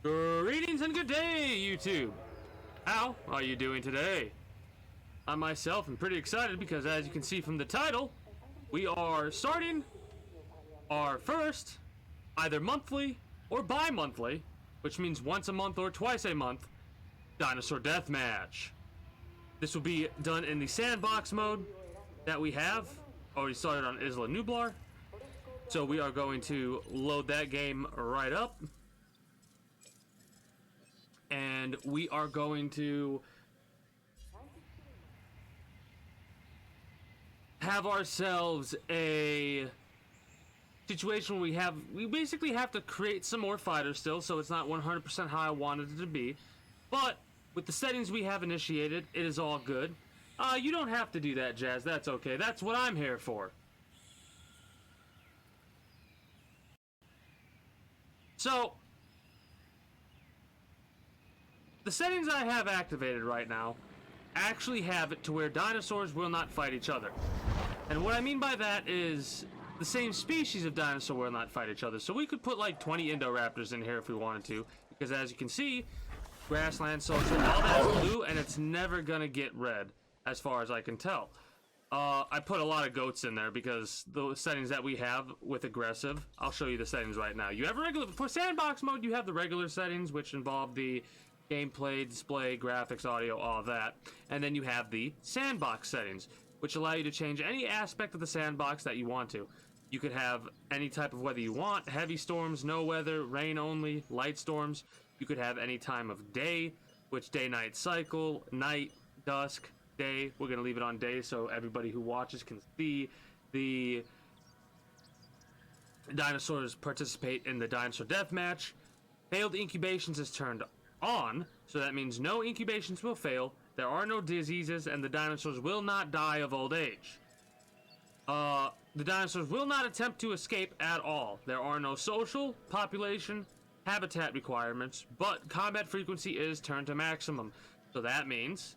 Greetings and good day, YouTube! How are you doing today? I myself am pretty excited because, as you can see from the title, we are starting our first, either monthly or bi-monthly, which means once a month or twice a month, Dinosaur Deathmatch. This will be done in the sandbox mode that we have already started on Isla Nublar. So we are going to load that game right up. And we are going to have ourselves a situation where we basically have to create some more fighters still, so it's not 100% how I wanted it to be. But with the settings we have initiated, it is all good. You don't have to do that, Jazz. That's okay. That's what I'm here for. So, the settings I have activated right now actually have it to where dinosaurs will not fight each other. And what I mean by that is the same species of dinosaur will not fight each other. So we could put like 20 Indoraptors in here if we wanted to, because as you can see, grassland, social, all that's blue, and it's never gonna get red, as far as I can tell. I put a lot of goats in there because the settings that we have with aggressive, I'll show you the settings right now. You have for sandbox mode, you have the regular settings, which involve the gameplay, display, graphics, audio, all that. And then you have the sandbox settings, which allow you to change any aspect of the sandbox that you want to. You could have any type of weather you want, heavy storms, no weather, rain only, light storms. You could have any time of day, which day-night cycle, night, dusk, day. We're going to leave it on day so everybody who watches can see the dinosaurs participate in the dinosaur deathmatch. Failed incubations is turned on, so that means no incubations will fail, there are no diseases, and the dinosaurs will not die of old age. The dinosaurs will not attempt to escape at all. There are no social, population, habitat requirements, but combat frequency is turned to maximum. So that means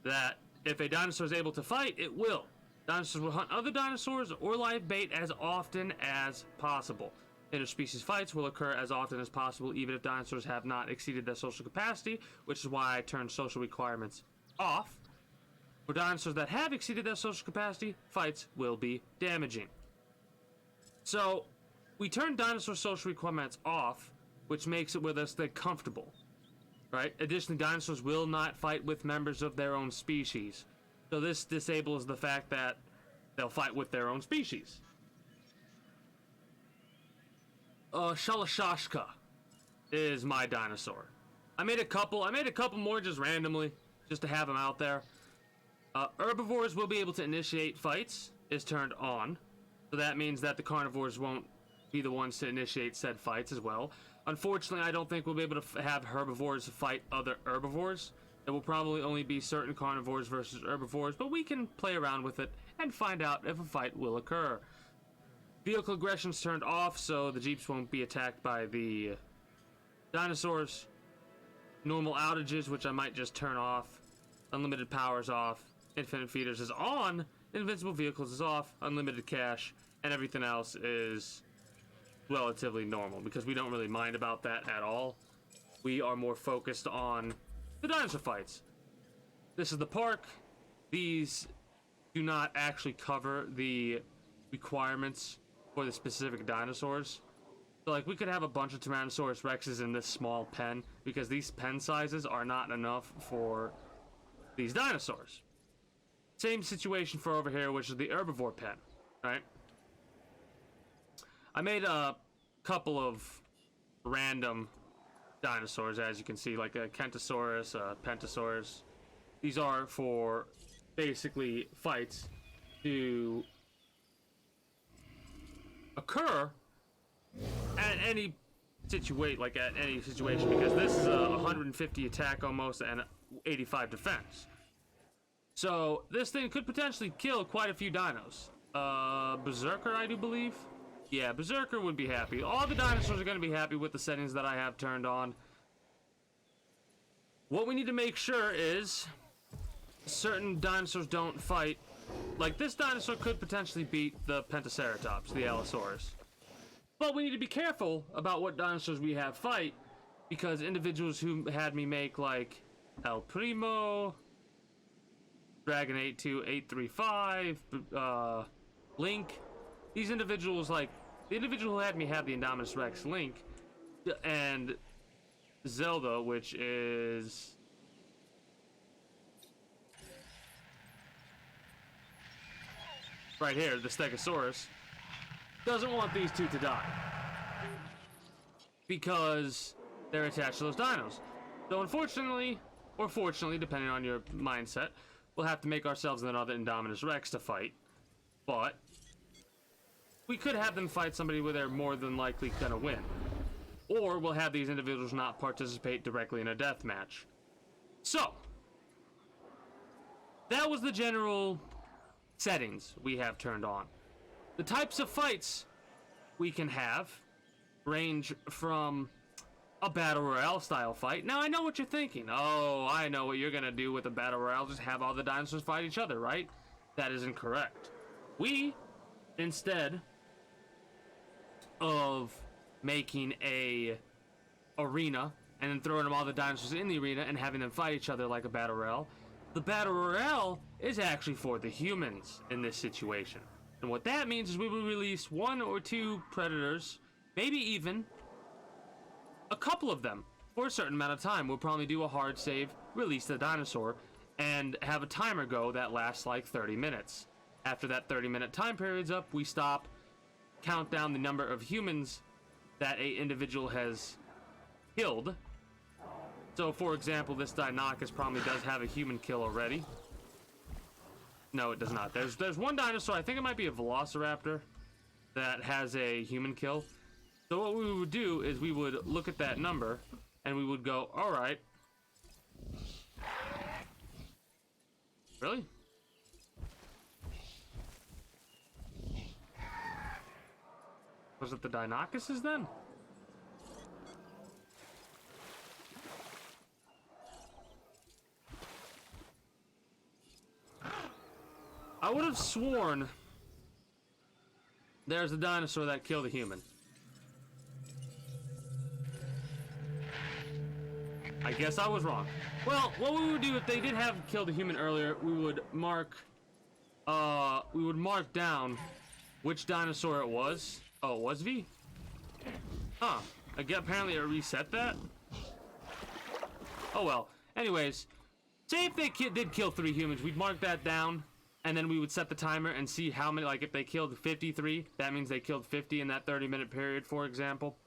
that if a dinosaur is able to fight, it will. Dinosaurs will hunt other dinosaurs or live bait as often as possible. Interspecies fights will occur as often as possible, even if dinosaurs have not exceeded their social capacity, which is why I turned social requirements off. For dinosaurs that have exceeded their social capacity, fights will be damaging. So, we turned dinosaur social requirements off, which makes it with us they're comfortable. Right? Additionally, dinosaurs will not fight with members of their own species. So this disables the fact that they'll fight with their own species. Shalashashka is my dinosaur. I made a couple more just randomly, just to have them out there. Herbivores will be able to initiate fights, is turned on. So that means that the carnivores won't be the ones to initiate said fights as well. Unfortunately, I don't think we'll be able to have herbivores fight other herbivores. There will probably only be certain carnivores versus herbivores, but we can play around with it and find out if a fight will occur. Vehicle aggression's turned off, so the Jeeps won't be attacked by the dinosaurs. Normal outages, which I might just turn off. Unlimited power's off. Infinite feeders is on. Invincible vehicles is off. Unlimited cash. And everything else is relatively normal, because we don't really mind about that at all. We are more focused on the dinosaur fights. This is the park. These do not actually cover the requirements for the specific dinosaurs. So like we could have a bunch of Tyrannosaurus Rexes in this small pen because these pen sizes are not enough for these dinosaurs. Same situation for over here, which is the herbivore pen, right? I made a couple of random dinosaurs, as you can see, like a Kentosaurus, a Pentosaurus. These are for basically fights to occur at any situation, because this is a 150 attack almost and 85 defense. So this thing could potentially kill quite a few dinos. Berserker, I do believe. Yeah, Berserker would be happy. All the dinosaurs are going to be happy with the settings that I have turned on. What we need to make sure is certain dinosaurs don't fight. Like this dinosaur could potentially beat the Pentaceratops, the Allosaurus. But we need to be careful about what dinosaurs we have fight, because individuals who had me make like El Primo, Dragon 82835, Link, these individuals, like the individual who had me have the Indominus Rex, Link, and Zelda, which is right here, the Stegosaurus, doesn't want these two to die because they're attached to those dinos. So unfortunately, or fortunately, depending on your mindset, we'll have to make ourselves another Indominus Rex to fight. But we could have them fight somebody where they're more than likely gonna win. Or we'll have these individuals not participate directly in a death match. So, that was the general settings we have turned on. The types of fights we can have range from a battle royale style fight. Now I know what you're thinking. Oh, I know what you're gonna do with a battle royale. Just have all the dinosaurs fight each other, right? That is incorrect. We, instead of making a arena and then throwing all the dinosaurs in the arena and having them fight each other like a battle royale, the battle royale is actually for the humans in this situation. And what that means is we will release 1 or 2 predators, maybe even a couple of them for a certain amount of time. We'll probably do a hard save, release the dinosaur, and have a timer go that lasts like 30 minutes. After that 30-minute time period's up, we stop, count down the number of humans that a individual has killed. So for example, this Deinonychus probably does have a human kill already. No, it does not. There's one dinosaur, I think it might be a Velociraptor, that has a human kill. So what we would do is we would look at that number and we would go, all right. Really? Was it the Deinonychuses then? I would have sworn there's a dinosaur that killed a human. I guess I was wrong. Well, what we would do if they did have killed a human earlier, we would mark down which dinosaur it was. Oh, it was V? Huh. Apparently it reset that? Oh well. Anyways, say if they did kill 3 humans, we'd mark that down, and then we would set the timer and see how many, like if they killed 53, that means they killed 50 in that 30-minute period, for example.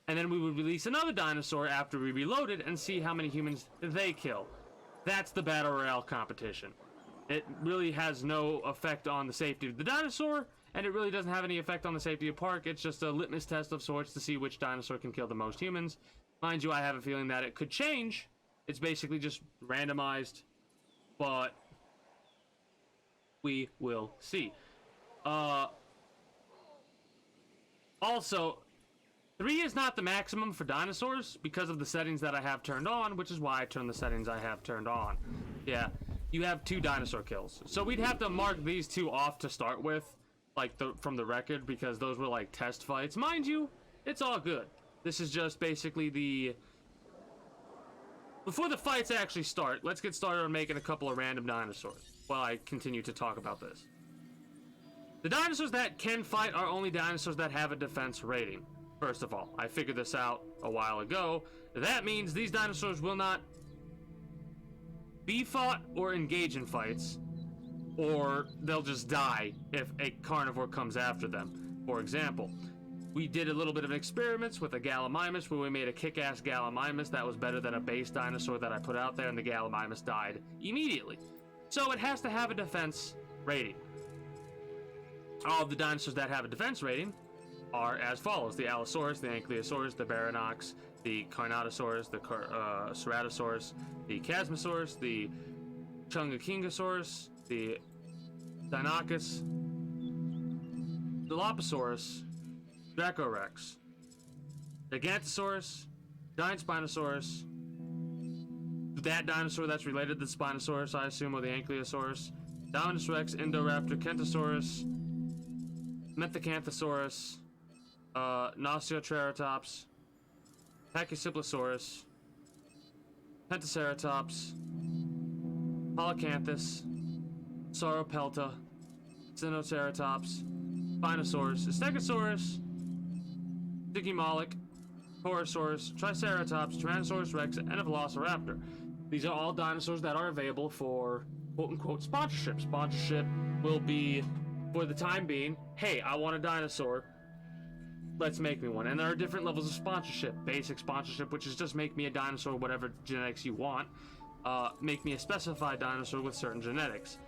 And then we would release another dinosaur after we reloaded and see how many humans they kill. That's the Battle Royale competition. It really has no effect on the safety of the dinosaur, and it really doesn't have any effect on the safety of park. It's just a litmus test of sorts to see which dinosaur can kill the most humans. Mind you, I have a feeling that it could change. It's basically just randomized, but we will see. Also, 3 is not the maximum for dinosaurs because of the settings that I have turned on, which is why I turned the settings I have turned on. Yeah, you have 2 dinosaur kills. So we'd have to mark these 2 off to start with, like from the record, because those were like test fights. Mind you, it's all good. This is just basically the... Before the fights actually start, let's get started on making a couple of random dinosaurs while I continue to talk about this. The dinosaurs that can fight are only dinosaurs that have a defense rating. First of all, I figured this out a while ago. That means these dinosaurs will not be fought or engage in fights, or they'll just die if a carnivore comes after them. For example, we did a little bit of experiments with a Gallimimus where we made a kick-ass Gallimimus that was better than a base dinosaur that I put out there, and the Gallimimus died immediately. So it has to have a defense rating. All of the dinosaurs that have a defense rating are as follows: the Allosaurus, the Ankylosaurus, the Baronox, the Carnotosaurus, the Ceratosaurus, the Chasmosaurus, the Chungakingosaurus, the Deinonychus, Dilophosaurus, Dracorex, Gigantosaurus, Giant Spinosaurus, that dinosaur that's related to the Spinosaurus, I assume, or the Ankylosaurus, Dominus Rex, Indoraptor, Kentosaurus, Methacanthosaurus, Noscioceratops, Pachycephalosaurus, Pentaceratops, Polycanthus, Sauropelta, Sinoceratops, Spinosaurus, Stegosaurus, Digimoloch, Porosaurus, Triceratops, Tyrannosaurus Rex, and a Velociraptor. These are all dinosaurs that are available for quote-unquote sponsorship. Sponsorship will be, for the time being, hey, I want a dinosaur, let's make me one. And there are different levels of sponsorship. Basic sponsorship, which is just make me a dinosaur, whatever genetics you want. Make me a specified dinosaur with certain genetics.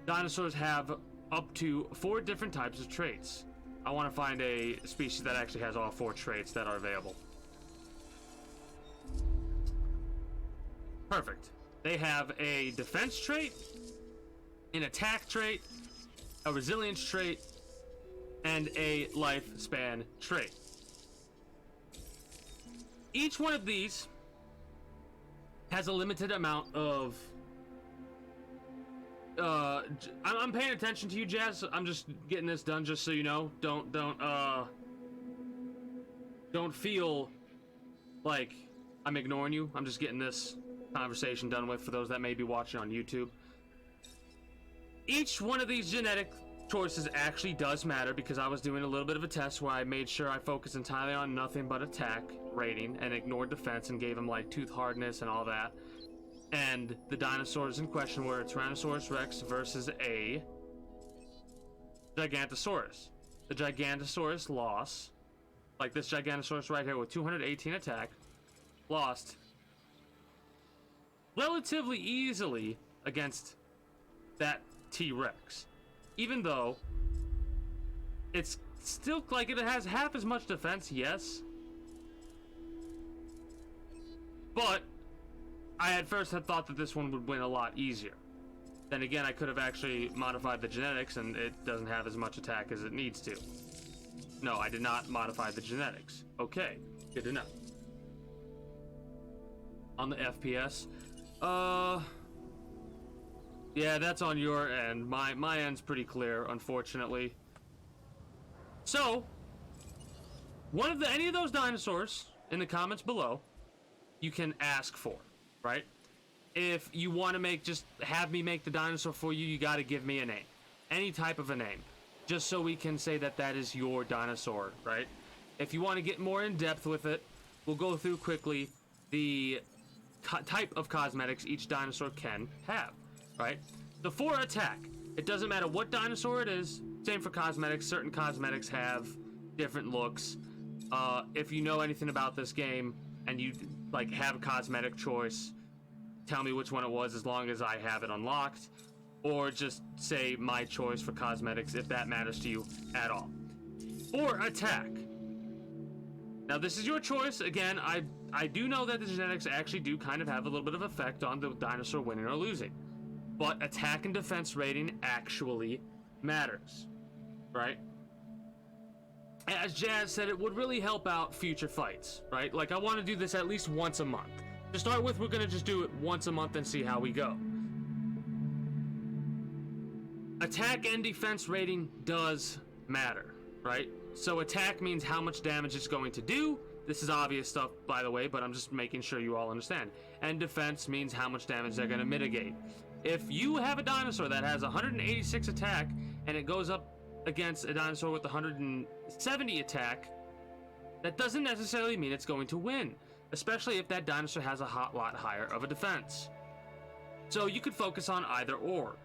Dinosaurs have up to 4 different types of traits. I want to find a species that actually has all 4 traits that are available. Perfect. They have a defense trait, an attack trait, a resilience trait, and a lifespan trait. Each one of these has a limited amount of I'm paying attention to you, Jazz. I'm just getting this done, just so you know. Don't feel like I'm ignoring you. I'm just getting this conversation done with for those that may be watching on YouTube. Each one of these genetic choices actually does matter, because I was doing a little bit of a test where I made sure I focused entirely on nothing but attack rating and ignored defense and gave him like tooth hardness and all that. And the dinosaurs in question were a Tyrannosaurus Rex versus a Gigantosaurus. The Gigantosaurus lost, like this Gigantosaurus right here with 218 attack, lost relatively easily against that T-Rex. Even though it's still like it has half as much defense, yes. But I at first had thought that this one would win a lot easier. Then again, I could have actually modified the genetics and it doesn't have as much attack as it needs to. No, I did not modify the genetics. Okay, good to know. On the FPS, yeah, that's on your end. My end's pretty clear, unfortunately. So, any of those dinosaurs in the comments below, you can ask for. Right? If you want to have me make the dinosaur for you, you got to give me a name. Any type of a name. Just so we can say that that is your dinosaur, right? If you want to get more in depth with it, we'll go through quickly the type of cosmetics each dinosaur can have, right? So for attack, it doesn't matter what dinosaur it is. Same for cosmetics. Certain cosmetics have different looks. If you know anything about this game, and you like have a cosmetic choice, tell me which one it was as long as I have it unlocked, or just say my choice for cosmetics if that matters to you at all. For attack, now this is your choice. Again, I do know that the genetics actually do kind of have a little bit of effect on the dinosaur winning or losing, but attack and defense rating actually matters, right? As Jazz said, it would really help out future fights, right? Like, I want to do this at least once a month. To start with, we're going to just do it once a month and see how we go. Attack and defense rating does matter, right? So attack means how much damage it's going to do. This is obvious stuff, by the way, but I'm just making sure you all understand. And defense means how much damage they're going to mitigate. If you have a dinosaur that has 186 attack and it goes up against a dinosaur with 170 attack, that doesn't necessarily mean it's going to win, especially if that dinosaur has a lot higher of a defense. So you could focus on either or.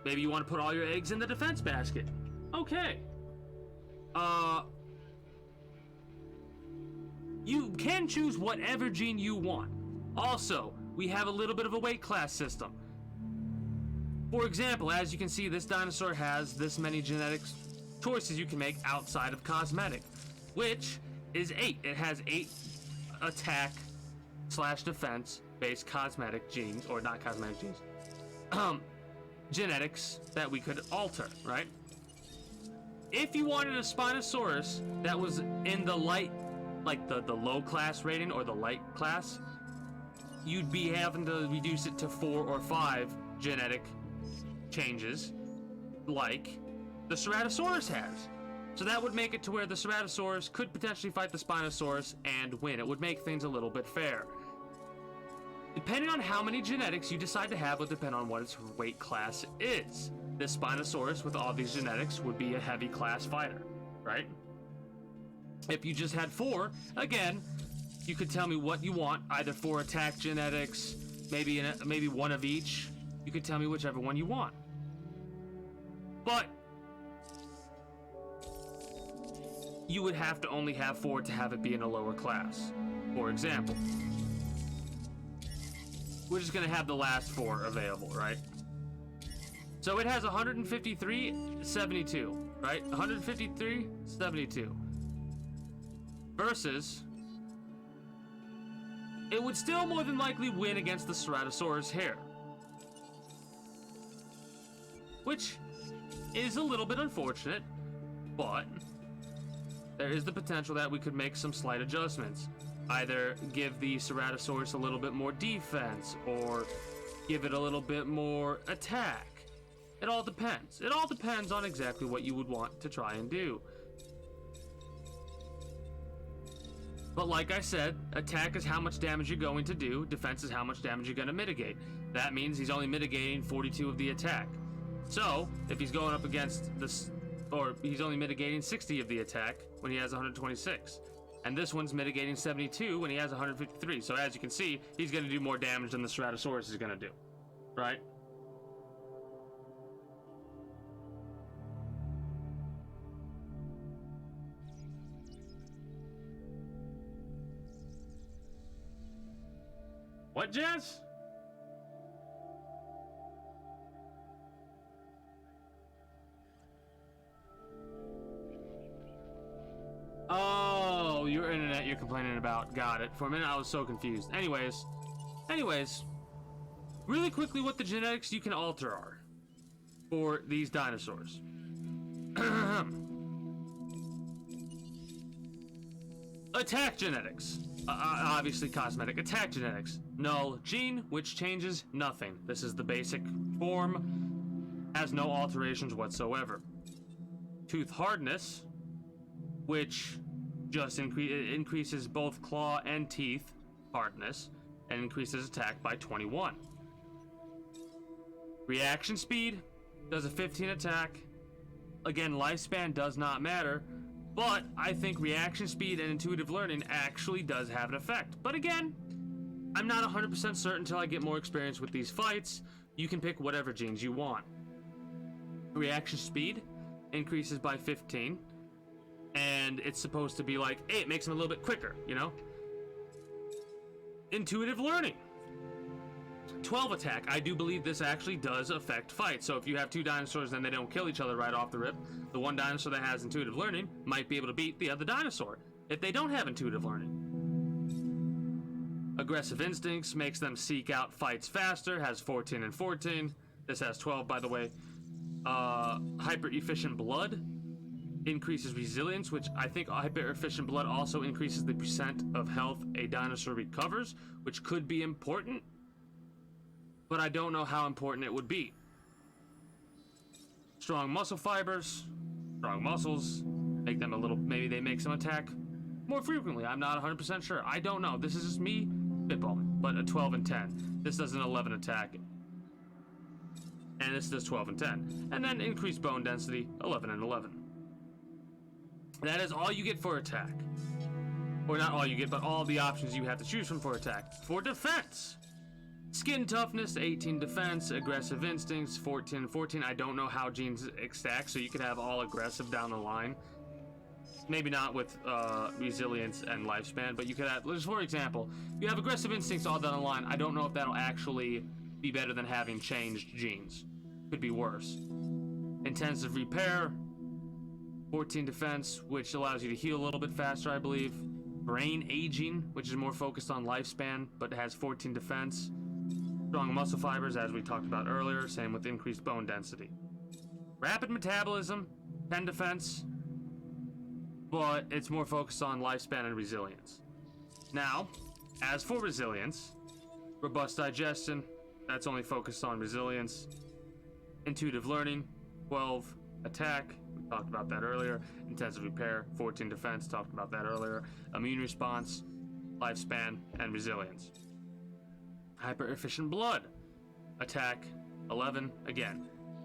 Maybe you want to put all your eggs in the defense basket. Okay. You can choose whatever gene you want. Also, we have a little bit of a weight class system. For example, as you can see, this dinosaur has this many genetic choices you can make outside of cosmetic, which is 8. It has 8 attack / defense based cosmetic genes, or not cosmetic genes, genetics that we could alter, right? If you wanted a Spinosaurus that was in the light, like the low class rating or the light class, you'd be having to reduce it to 4 or 5 genetic changes like the Ceratosaurus has. So that would make it to where the Ceratosaurus could potentially fight the Spinosaurus and win. It would make things a little bit fair. Depending on how many genetics you decide to have would depend on what its weight class is. This Spinosaurus with all these genetics would be a heavy class fighter, right? If you just had 4, again, you could tell me what you want, either 4 attack genetics, maybe one of each. You could tell me whichever one you want. But you would have to only have 4 to have it be in a lower class. For example, we're just going to have the last 4 available, right? So it has 153, 72, right? 153, 72. Versus, it would still more than likely win against the Ceratosaurus here. Which is a little bit unfortunate, but there is the potential that we could make some slight adjustments. Either give the Ceratosaurus a little bit more defense, or give it a little bit more attack. It all depends. It all depends on exactly what you would want to try and do. But like I said, attack is how much damage you're going to do, defense is how much damage you're going to mitigate. That means he's only mitigating 42 of the attack. So, if he's going up against this, or he's only mitigating 60 of the attack when he has 126. And this one's mitigating 72 when he has 153. So as you can see, he's going to do more damage than the Ceratosaurus is going to do, right? What, Jazz? Oh, your internet you're complaining about. Got it. For a minute I was so confused. Anyways, really quickly what the genetics you can alter are for these dinosaurs. Attack genetics. Obviously cosmetic. Attack genetics. Null gene, which changes nothing. This is the basic form. Has no alterations whatsoever. Tooth hardness, which just increases both claw and teeth hardness, and increases attack by 21. Reaction speed, does a 15 attack. Again, lifespan does not matter, but I think reaction speed and intuitive learning actually does have an effect. But again, I'm not 100% certain until I get more experience with these fights. You can pick whatever genes you want. Reaction speed increases by 15. And it's supposed to be like, hey, it makes him a little bit quicker, you know? Intuitive learning. 12 attack. I do believe this actually does affect fights. So if you have 2 dinosaurs and they don't kill each other right off the rip, the one dinosaur that has intuitive learning might be able to beat the other dinosaur if they don't have intuitive learning. Aggressive instincts makes them seek out fights faster, has 14 and 14. This has 12, by the way. Hyper efficient blood increases resilience, which I think hyper efficient blood also increases the percent of health a dinosaur recovers, which could be important, but I don't know how important it would be. Strong muscle fibers, strong muscles, make them a little, maybe they make some attack more frequently. I'm not 100% sure. I don't know. This is just me spitballing, but a 12 and 10. This does an 11 attack, and this does 12 and 10. And then increased bone density, 11 and 11. That is all you get for attack. Or not all you get, but all the options you have to choose from for attack. For defense, skin toughness, 18 defense, aggressive instincts, 14 and 14. I don't know how genes stack, so you could have all aggressive down the line. Maybe not with resilience and lifespan, but you could have, just for example, you have aggressive instincts all down the line. I don't know if that'll actually be better than having changed genes. Could be worse. Intensive repair, 14 defense, which allows you to heal a little bit faster, I believe. Brain aging, which is more focused on lifespan, but has 14 defense. Strong muscle fibers, as we talked about earlier, same with increased bone density. Rapid metabolism, 10 defense, but it's more focused on lifespan and resilience. Now, as for resilience, robust digestion, that's only focused on resilience. Intuitive learning, 12, attack, we talked about that earlier. Intensive repair, 14 defense, talked about that earlier. Immune response, lifespan, and resilience. Hyper efficient blood, attack, 11, again.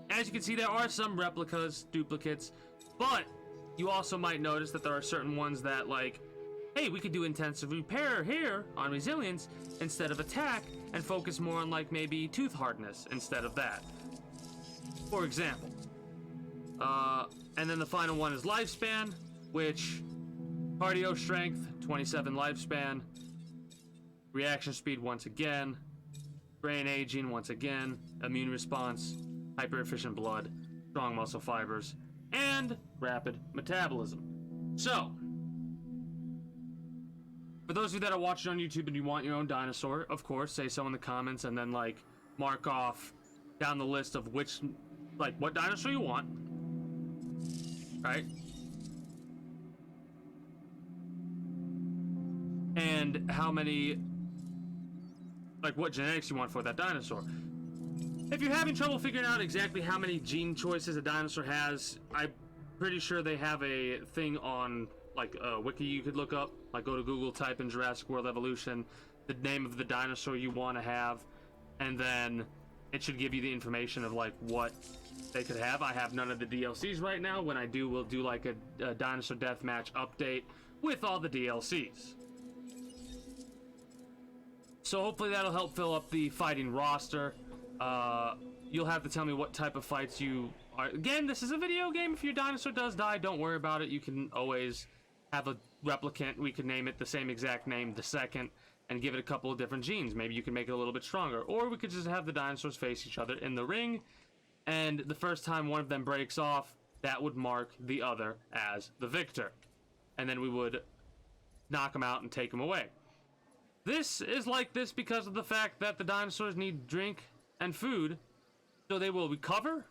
As you can see, there are some replicas, duplicates, but you also might notice that there are certain ones that, like, hey, we could do intensive repair here on resilience instead of attack and focus more on, like, maybe tooth hardness instead of that, for example. And then the final one is lifespan, which cardio strength, 27 lifespan, reaction speed once again, brain aging once again, immune response, hyper efficient blood, strong muscle fibers, and rapid metabolism. So, for those of you that are watching on YouTube and you want your own dinosaur, of course, say so in the comments and then, like, mark off down the list of which, like, what dinosaur you want, right? And how many, like, what genetics you want for that dinosaur. If you're having trouble figuring out exactly how many gene choices a dinosaur has, I'm pretty sure they have a thing on, like, a wiki you could look up. Like, go to Google, type in Jurassic World Evolution, the name of the dinosaur you want to have, and then it should give you the information of, like, what they could have. I have none of the DLCs right now. When I do, we'll do, like, a dinosaur deathmatch update with all the DLCs. So hopefully that'll help fill up the fighting roster. You'll have to tell me what type of fights you are. Again, this is a video game. If your dinosaur does die, don't worry about it. You can always have a replicant. We could name it the same exact name the second and give it a couple of different genes. Maybe you can make it a little bit stronger. Or we could just have the dinosaurs face each other in the ring, and the first time one of them breaks off, that would mark the other as the victor. And then we would knock them out and take them away. This is like this because of the fact that the dinosaurs need drink and food, so they will recover,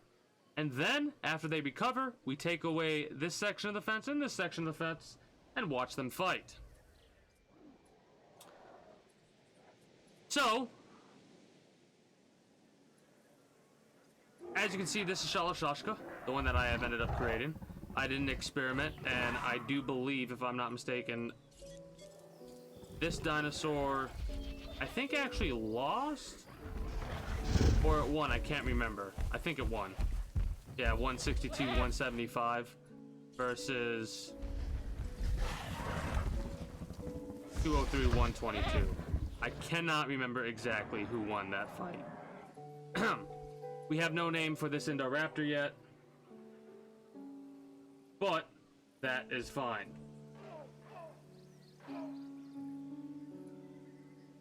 and then, after they recover, we take away this section of the fence and this section of the fence, and watch them fight. So, as you can see, this is Shalashashka, the one that I have ended up creating. I didn't experiment, and I do believe, if I'm not mistaken, this dinosaur, I think, actually lost? Or it won, I can't remember. I think it won. Yeah, 162, 175 versus 203, 122. I cannot remember exactly who won that fight. We have no name for this Indoraptor yet, but that is fine.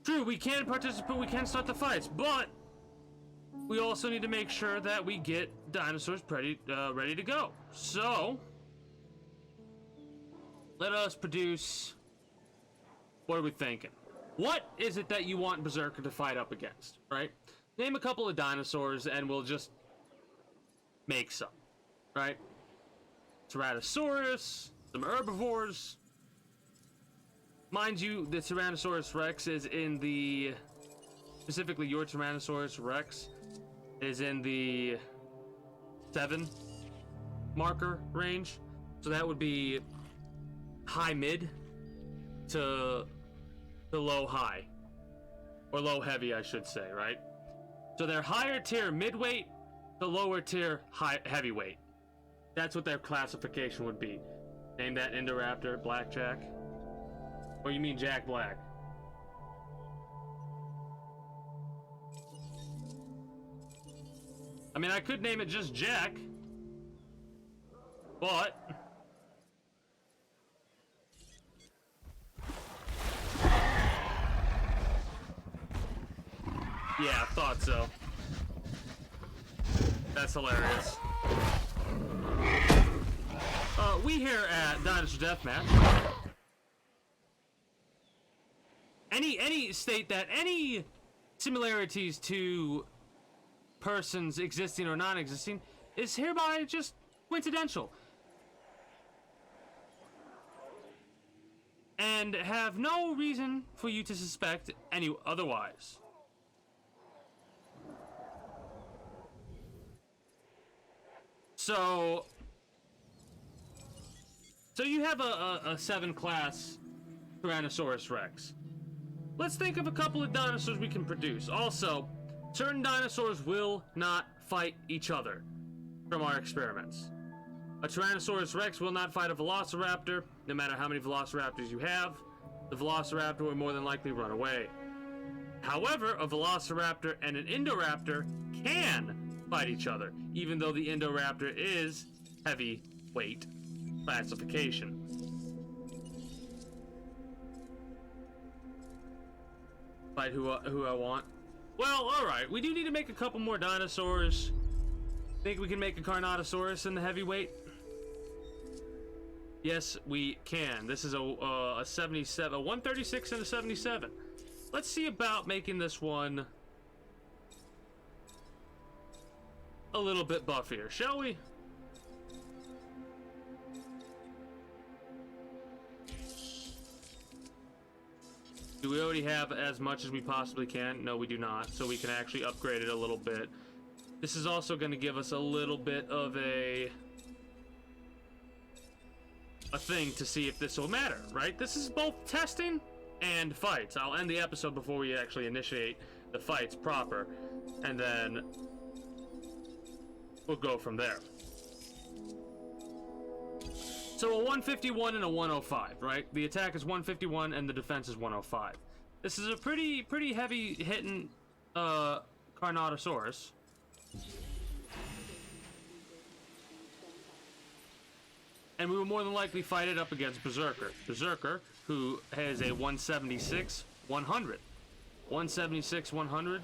True, we can participate, we can start the fights, but we also need to make sure that we get dinosaurs ready to go. So, let us produce. What are we thinking? What is it that you want Berserker to fight up against, right? Name a couple of dinosaurs and we'll just make some, right? Tyrannosaurus, some herbivores. Mind you, the Tyrannosaurus Rex is in the, specifically your Tyrannosaurus Rex is in the 7 marker range. So that would be high mid to low high. Or low heavy, I should say, right? So they're higher tier midweight, the lower tier high heavyweight. That's what their classification would be. Name that Indoraptor, Blackjack. Or you mean Jack Black? I mean, I could name it just Jack, but yeah, I thought so. That's hilarious. We here at Dinosaur Deathmatch, any state that any similarities to persons existing or non-existing is hereby just coincidental, and have no reason for you to suspect any otherwise. So So you have a 7-class Tyrannosaurus Rex. Let's think of a couple of dinosaurs we can produce. Also, certain dinosaurs will not fight each other from our experiments. A Tyrannosaurus Rex will not fight a Velociraptor, no matter how many Velociraptors you have. The Velociraptor will more than likely run away. However, a Velociraptor and an Indoraptor can fight each other, even though the Indoraptor is heavyweight classification. Fight who I want. Well, alright, we do need to make a couple more dinosaurs. Think we can make a Carnotaurus in the heavyweight? Yes, we can. This is a 77, a 136 and a 77. Let's see about making this one a little bit buffier, shall we? Do we already have as much as we possibly can? No, we do not. So we can actually upgrade it a little bit. This is also going to give us a little bit of a thing to see if this will matter, right? This is both testing and fights. I'll end the episode before we actually initiate the fights proper, and then we'll go from there. So a 151 and a 105, right? The attack is 151 and the defense is 105. This is a pretty heavy hitting Carnotaurus. And we will more than likely fight it up against Berserker. Berserker, who has a 176, 100. 176, 100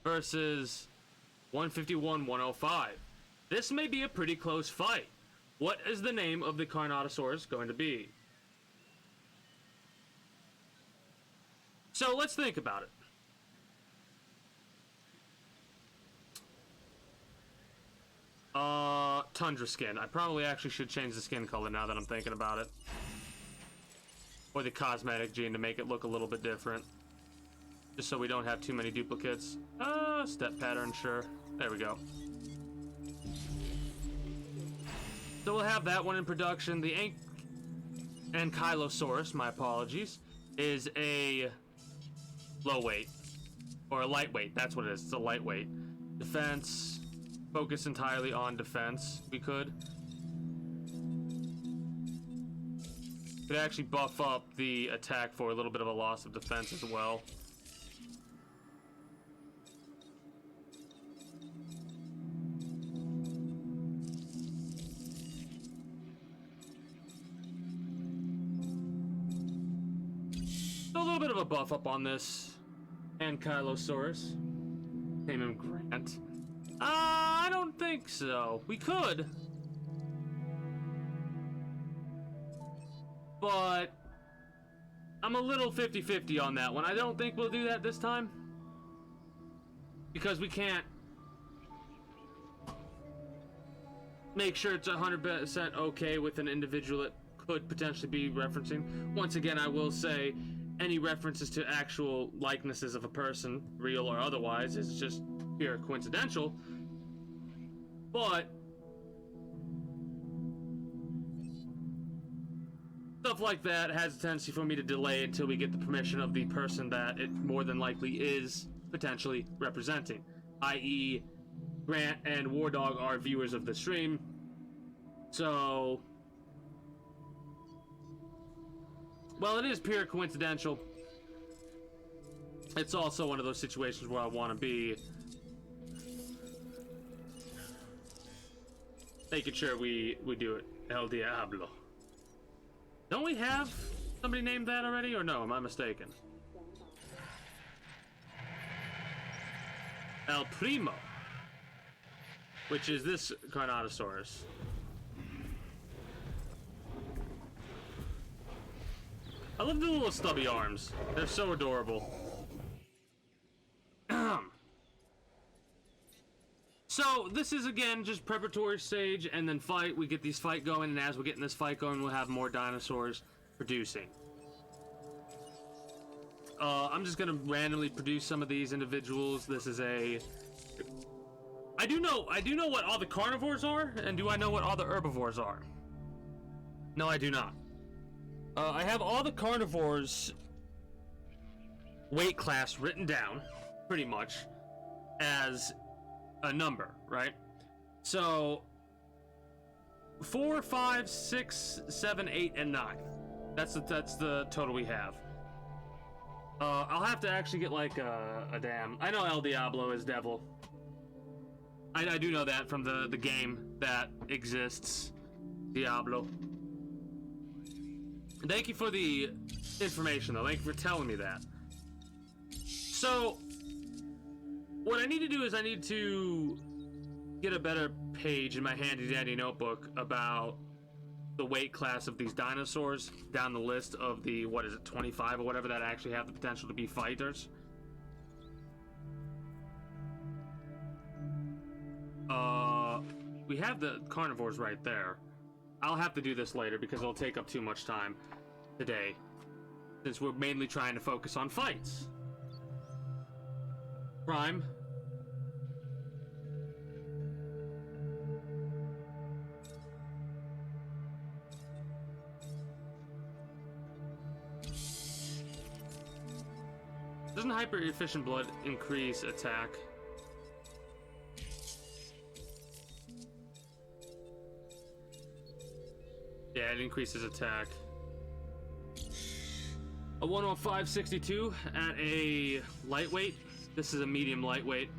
versus 151, 105. This may be a pretty close fight. What is the name of the Carnotaurus going to be? So let's think about it. Tundra skin. I probably actually should change the skin color now that I'm thinking about it. Or the cosmetic gene to make it look a little bit different. Just so we don't have too many duplicates. Step pattern, sure. There we go. So we'll have that one in production. The Ankylosaurus, my apologies, is a low weight. Or a lightweight, that's what it is. It's a lightweight. Defense. Focus entirely on defense. We could actually buff up the attack for a little bit of a loss of defense as well. So a little bit of a buff up on this Ankylosaurus. Name him Grant. I don't think so. We could. But I'm a little 50-50 on that one. I don't think we'll do that this time. Because we can't make sure it's 100% okay with an individual it could potentially be referencing. Once again, I will say any references to actual likenesses of a person, real or otherwise, is just pure coincidental. But stuff like that has a tendency for me to delay until we get the permission of the person that it more than likely is potentially representing, i.e. Grant and Wardog are viewers of the stream. So, well, it is pure coincidental. It's also one of those situations where I want to be making sure we do it. El Diablo. Don't we have somebody named that already, or no? Am I mistaken? El Primo, which is this Carnotaurus. I love the little stubby arms. They're so adorable. So this is again just preparatory stage, and then fight. We get these fight going, and as we're getting this fight going, we'll have more dinosaurs producing. I'm just gonna randomly produce some of these individuals. This is a. I do know what all the carnivores are, and do I know what all the herbivores are? No, I do not. I have all the carnivores weight class written down, pretty much, as a number, right? So 4, 5, 6, 7, 8, and 9. That's the total we have. I'll have to actually get like a damn. I know El Diablo is devil. I do know that from the game that exists, Diablo. Thank you for the information, though. Thank you for telling me that. So, what I need to do is I need to get a better page in my handy-dandy notebook about the weight class of these dinosaurs down the list of the, what is it, 25 or whatever that actually have the potential to be fighters. We have the carnivores right there. I'll have to do this later because it'll take up too much time today, since we're mainly trying to focus on fights. Prime. Doesn't hyper-efficient blood increase attack? Yeah, it increases attack. A 105.62 at a lightweight. This is a medium lightweight.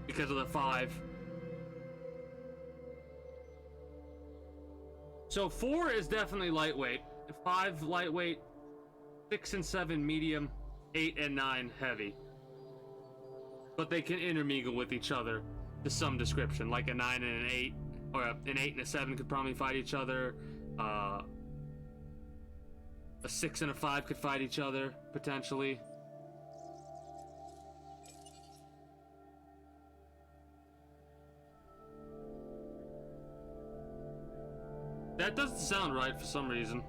Because of the 5. So 4 is definitely lightweight. 5 lightweight. 6 and 7 medium. 8 and 9 heavy. But they can intermingle with each other to some description. Like a 9 and an 8. Or an 8 and a 7 could probably fight each other. A 6 and a 5 could fight each other, potentially. That doesn't sound right for some reason.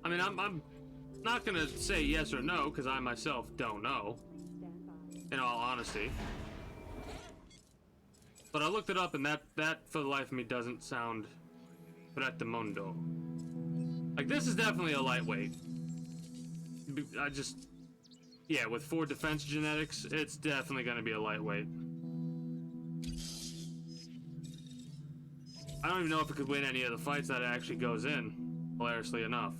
I mean, I'm not gonna say yes or no, because I myself don't know. In all honesty. But I looked it up, and that for the life of me doesn't sound Mundo. Like, this is definitely a lightweight. Yeah, with 4 defense genetics, it's definitely gonna be a lightweight. I don't even know if it could win any of the fights that it actually goes in, hilariously enough.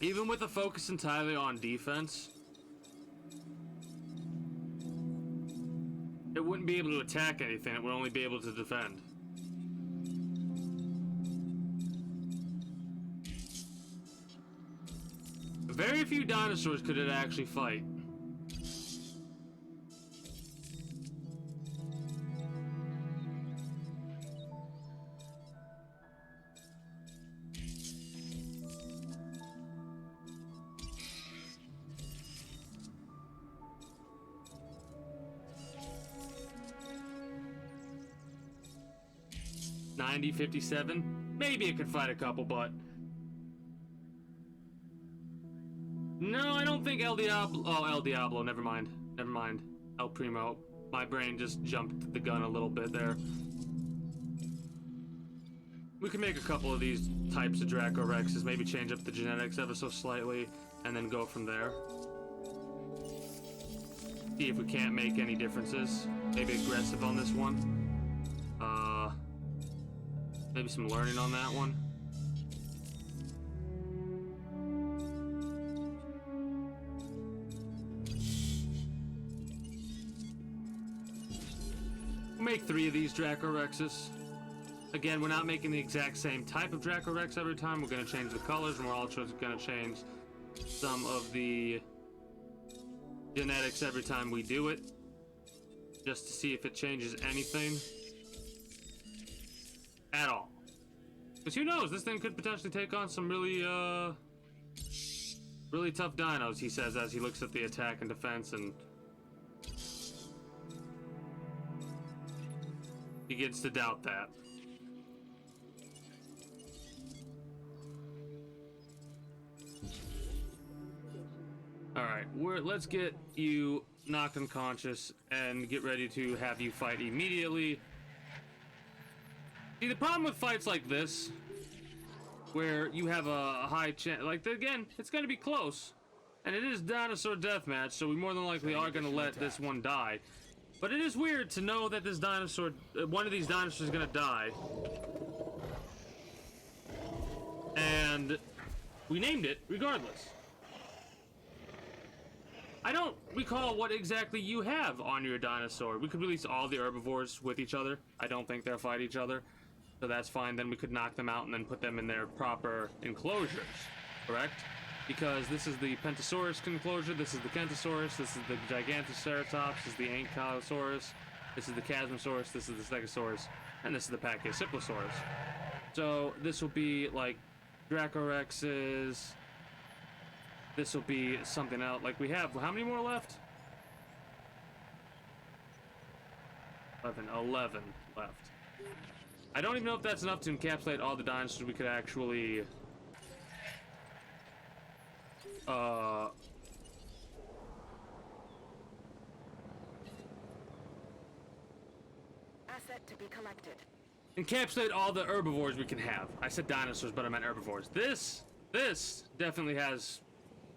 Even with a focus entirely on defense, it wouldn't be able to attack anything, it would only be able to defend. Very few dinosaurs could it actually fight. '90, 57, maybe it could fight a couple, but no, I don't think El Diablo. Oh, El Diablo. Never mind. Never mind. El Primo. My brain just jumped the gun a little bit there. We can make a couple of these types of Dracorexes, maybe change up the genetics ever so slightly, and then go from there. See if we can't make any differences. Maybe aggressive on this one. Maybe some learning on that one. We'll make 3 of these Dracorexes. Again, we're not making the exact same type of Dracorex every time. We're going to change the colors, and we're also going to change some of the genetics every time we do it, just to see if it changes anything at all. Because who knows, this thing could potentially take on some really tough dinos, he says as he looks at the attack and defense, and he gets to doubt that. let's get you knocked unconscious and get ready to have you fight immediately. See, the problem with fights like this, where you have a high chance, like, again, it's gonna be close. And it is dinosaur deathmatch, so we more than likely are gonna let this one die. But it is weird to know that this dinosaur, one of these dinosaurs is gonna die. And we named it regardless. I don't recall what exactly you have on your dinosaur. We could release all the herbivores with each other. I don't think they'll fight each other. So that's fine. Then we could knock them out and then put them in their proper enclosures. Correct? Because this is the Pentosaurus enclosure, this is the Kentosaurus, this is the Gigantoceratops, this is the Ankylosaurus, this is the Chasmosaurus, this is the Stegosaurus, and this is the Pachycephalosaurus. So this will be like Dracorexes. This will be something else. Like we have, how many more left? 11 left. I don't even know if that's enough to encapsulate all the dinosaurs we could actually asset to be collected. Encapsulate all the herbivores we can have. I said dinosaurs, but I meant herbivores. This definitely has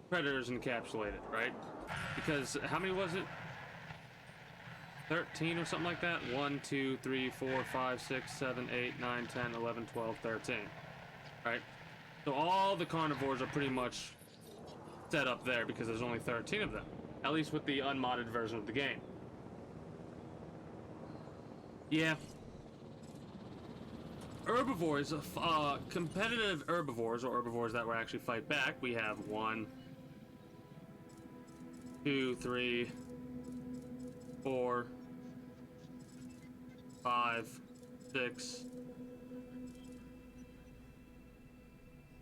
predators encapsulated, right? Because how many was it? 13 or something like that? 1, 2, 3, 4, 5, 6, 7, 8, 9, 10, 11, 12, 13. Right? So all the carnivores are pretty much set up there because there's only 13 of them. At least with the unmodded version of the game. Yeah. Herbivores, competitive herbivores, or herbivores that will actually fight back, we have 1, 2, 3, 4, 5, 6,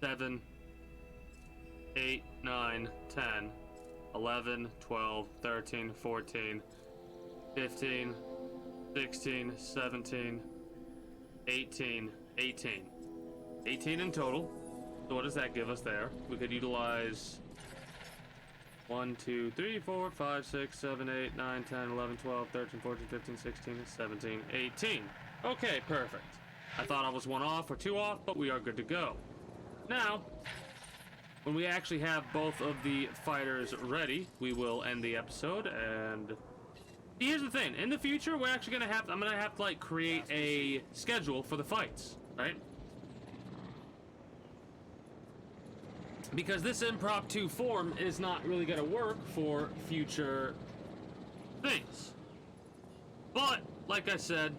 7, 8, 9, 10, 11, 12, 13, 14, 15, 16, 17, 18 in total. So what does that give us there? We could utilize 1, 2, 3, 4, 5, 6, 7, 8, 9, 10, 11, 12, 13, 14, 15, 16, 17, 18. Okay, perfect. I thought I was 1 off or 2 off, but we are good to go. Now, when we actually have both of the fighters ready, we will end the episode. And here's the thing: in the future, we're actually I'm gonna have to like create a schedule for the fights, right? Because this impromptu form is not really gonna work for future things. But like I said,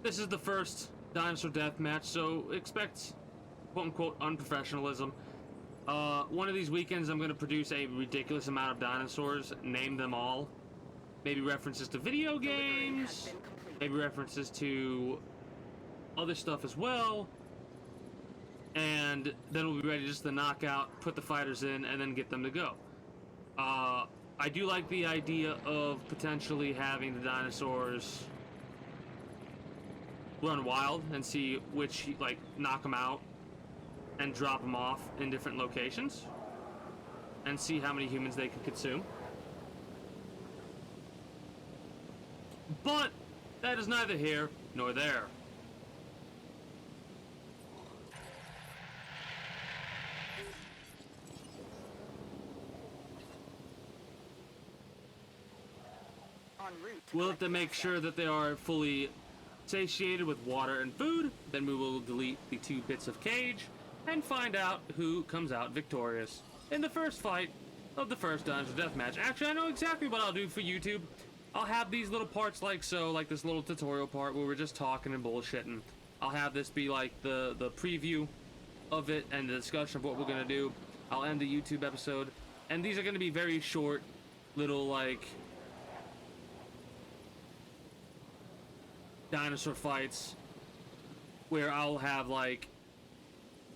this is the first dinosaur death match, so expect quote-unquote unprofessionalism. One of these weekends I'm going to produce a ridiculous amount of dinosaurs, name them all. Maybe references to video games, maybe references to other stuff as well. And then we'll be ready just to knock out, put the fighters in, and then get them to go. I do like the idea of potentially having the dinosaurs run wild and see which, like, knock them out and drop them off in different locations and see how many humans they can consume. But that is neither here nor there. We'll have to make sure that they are fully satiated with water and food. Then we will delete the 2 bits of cage and find out who comes out victorious in the first fight of the first Dinosaur Deathmatch. Actually, I know exactly what I'll do for YouTube. I'll have these little parts like so, like this little tutorial part where we're just talking and bullshitting. I'll have this be like the preview of it and the discussion of what we're gonna do. I'll end the YouTube episode, and these are gonna be very short, little like dinosaur fights where I'll have like,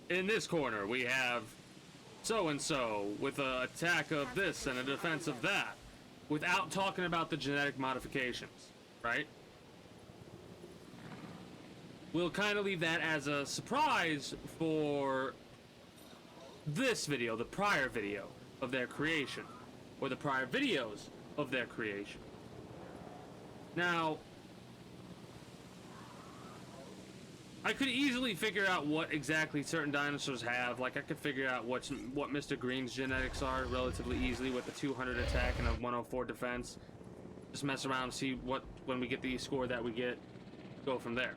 in this corner we have so-and-so with an attack of this and a defense of that, without talking about the genetic modifications, right? We'll kind of leave that as a surprise for this video, the prior video. of their creation, or the prior videos of their creation. Now, I could easily figure out what exactly certain dinosaurs have. Like, I could figure out what Mr. Green's genetics are relatively easily with a 200 attack and a 104 defense. Just mess around and see what, when we get the score that we get, go from there.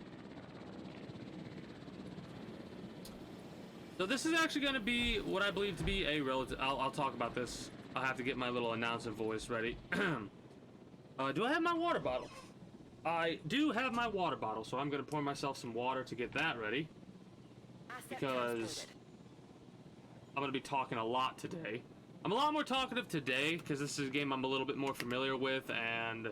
So this is actually going to be what I believe to be a relative... I'll talk about this. I'll have to get my little announcer voice ready. Do I have my water bottle? I do have my water bottle, so I'm going to pour myself some water to get that ready. Because I'm going to be talking a lot today. I'm a lot more talkative today, because this is a game I'm a little bit more familiar with, and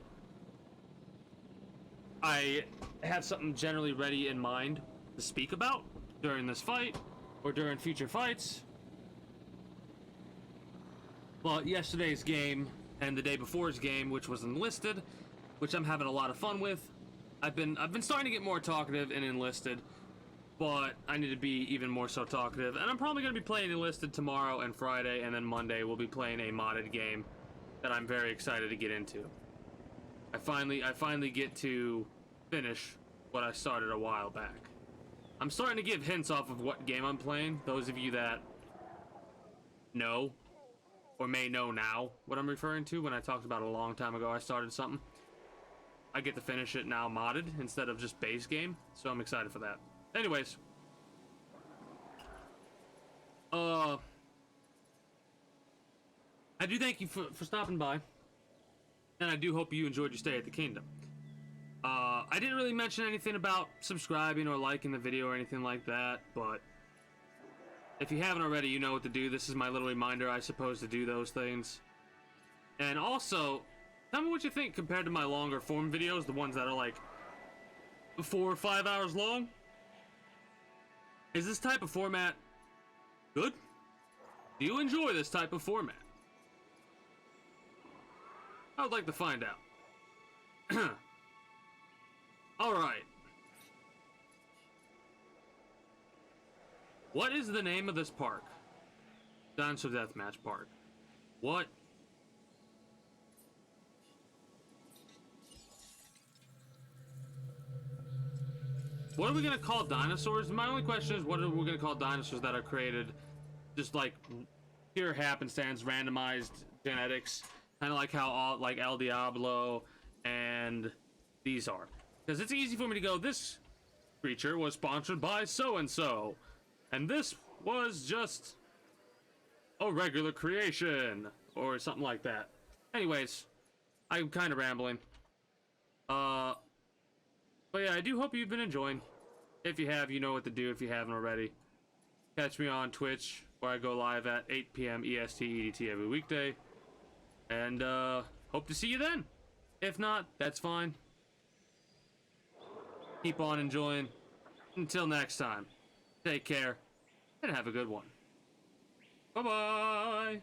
I have something generally ready in mind to speak about during this fight, or during future fights. But yesterday's game, and the day before's game, which was Enlisted, which I'm having a lot of fun with. I've been starting to get more talkative in Enlisted, but I need to be even more so talkative. And I'm probably going to be playing Enlisted tomorrow and Friday, and then Monday we'll be playing a modded game that I'm very excited to get into. I finally get to finish what I started a while back. I'm starting to give hints off of what game I'm playing. Those of you that know, or may know now, what I'm referring to when I talked about a long time ago I started something. I get to finish it now modded instead of just base game, so I'm excited for that. Anyways, I do thank you for stopping by, and I do hope you enjoyed your stay at the Kingdom. I didn't really mention anything about subscribing or liking the video or anything like that, but if you haven't already, you know what to do. This is my little reminder, I suppose, to do those things. And also, tell me what you think compared to my longer form videos, the ones that are like 4 or 5 hours long. Is this type of format good? Do you enjoy this type of format? I would like to find out. Alright. What is the name of this park? Dinosaur Deathmatch Park. What? What are we gonna call dinosaurs? My only question is, what are we gonna call dinosaurs that are created just like pure happenstance, randomized genetics, kind of like how like El Diablo and these are? Because it's easy for me to go, this creature was sponsored by so-and-so, and this was just a regular creation, or something like that. Anyways, I'm kind of rambling. But yeah, I do hope you've been enjoying. If you have, you know what to do if you haven't already. Catch me on Twitch, where I go live at 8 p.m. EST EDT every weekday. And hope to see you then. If not, that's fine. Keep on enjoying. Until next time, take care, and have a good one. Bye-bye!